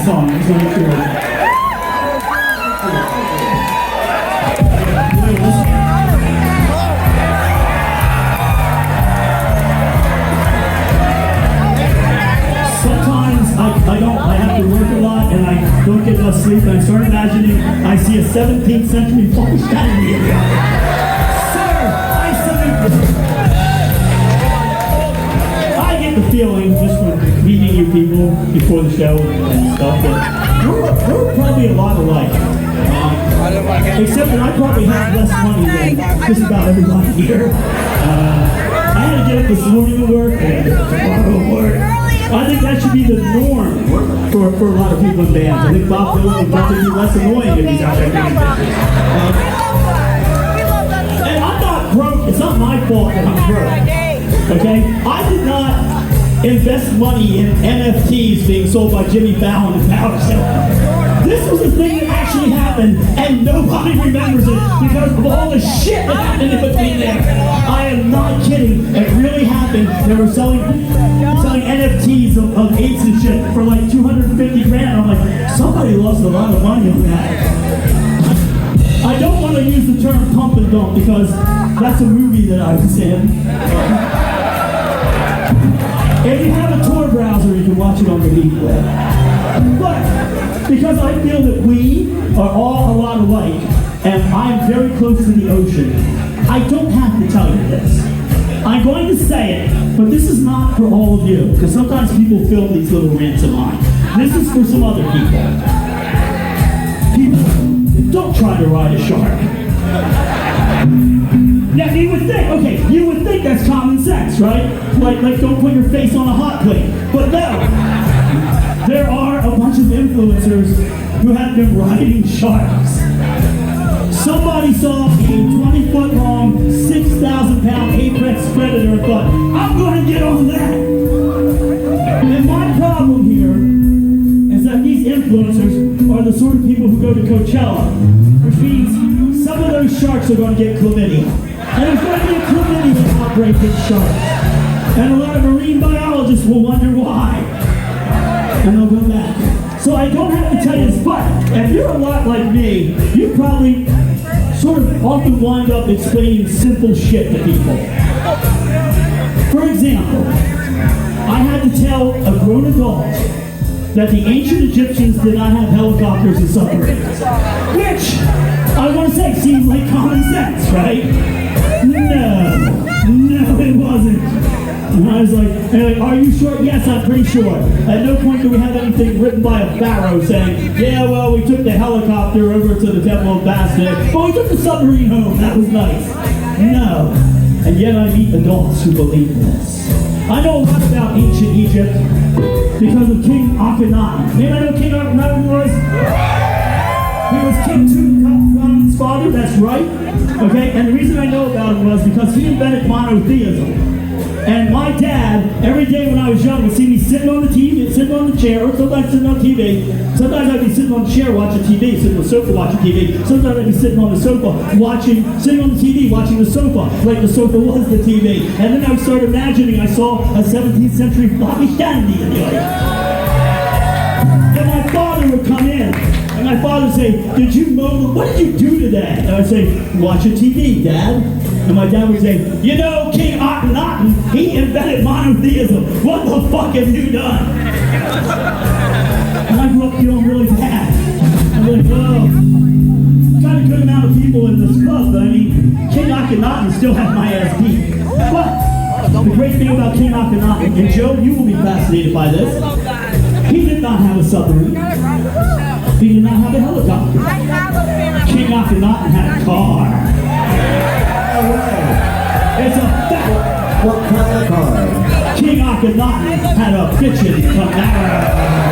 song. I just want to make sure. Sometimes I have to work a lot and I don't get enough sleep and I start imagining I see a 17th century Polish standing here. Sir, I salute you. I get the feeling just from meeting you people before the show and stuff that we're probably a lot alike. Except that I probably have less money than just about everybody here. I had to get up this morning to work and tomorrow to work. I think that should be the norm for a lot of people in bands. I think Bob Dylan would probably be less annoying if he's out there doing business. And I'm not broke. It's not my fault that I'm broke. Okay? I did not invest money in NFTs being sold by Jimmy Fallon and Power Show. This was a thing that actually happened, and nobody remembers it because of all the shit that happened in between there. I am not kidding. It really happened. They were selling NFTs of apes and shit for like 250 grand. I'm like, somebody lost a lot of money on that. I don't want to use the term pump and dump because that's a movie that I was in. If you have a Tor browser, you can watch it on the deep web. But because I feel that we are all a lot alike, and I'm very close to the ocean, I don't have to tell you this. I'm going to say it, but this is not for all of you, because sometimes people film these little rants of mine. This is for some other people. People, don't try to ride a shark. Now you would think that's common sense, right? Like don't put your face on a hot plate. But no, there are a bunch of influencers who have been riding sharks. Somebody saw a 20-foot long, 6,000-pound apex predator and thought, I'm going to get on that. And my problem here is that these influencers are the sort of people who go to Coachella, which means some of those sharks are going to get chlamydia. And there's going to be a chlamydia outbreak in sharks. And a lot of marine biologists will wonder why. And they'll go back. So I don't have to tell you this, but if you're a lot like me, you probably sort of often wind up explaining simple shit to people. For example, I had to tell a grown adult that the ancient Egyptians did not have helicopters and submarines. Which, I want to say, seems like common sense, right? No, it wasn't. And I was like, are you sure? Yes, I'm pretty sure. At no point do we have anything written by a pharaoh saying, yeah, well, we took the helicopter over to the Temple of Bastet, but we took the submarine home. That was nice. No. And yet I meet adults who believe this. I know a lot about ancient Egypt because of King Akhenaten. Anybody know who King Akhenaten was? He was King Tutankhamun's father, that's right. Okay, and the reason I know about him was because he invented monotheism. And my dad, every day when I was young, would see me sitting on the TV, sitting on the chair, or sometimes sitting on TV. Sometimes I'd be sitting on the chair watching TV, sitting on the sofa watching TV. Sometimes I'd be sitting on the sofa sitting on the TV watching the sofa, like the sofa was the TV. And then I would start imagining I saw a 17th century Bobby Kennedy in the audience. And my father would come in. And my father would say, what did you do today? And I'd say, watch a TV, Dad. And my dad would say, you know, King Akhenaten, he invented monotheism. What the fuck have you done? And I grew up feeling really bad. I'm like, well, got a good amount of people in this club, but I mean, King Akhenaten still had my ass beat. But the great thing about King Akhenaten, and Joe, you will be fascinated by this, he did not have a submarine. He did not have a helicopter. King Akhenaten had a car. It's a fact. What kind of car? King Akhenaten had a bitchin' Camaro.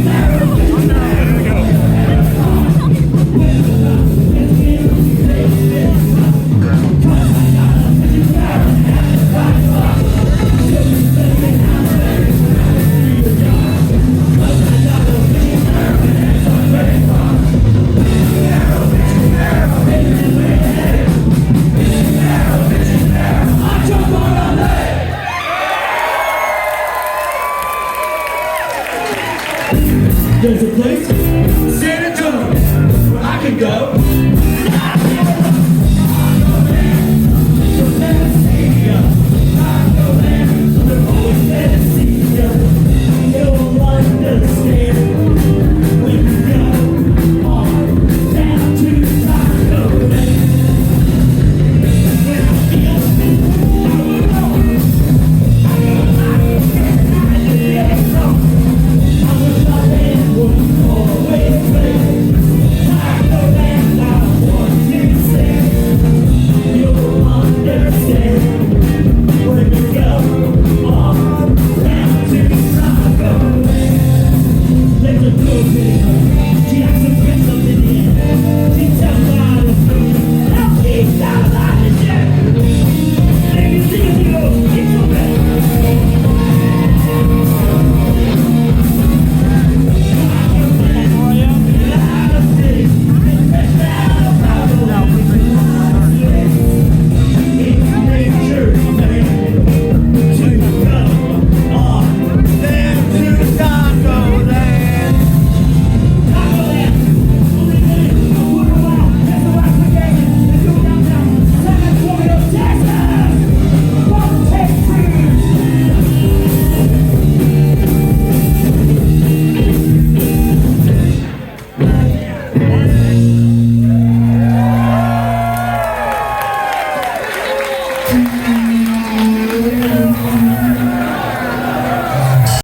Marrow. Thank you.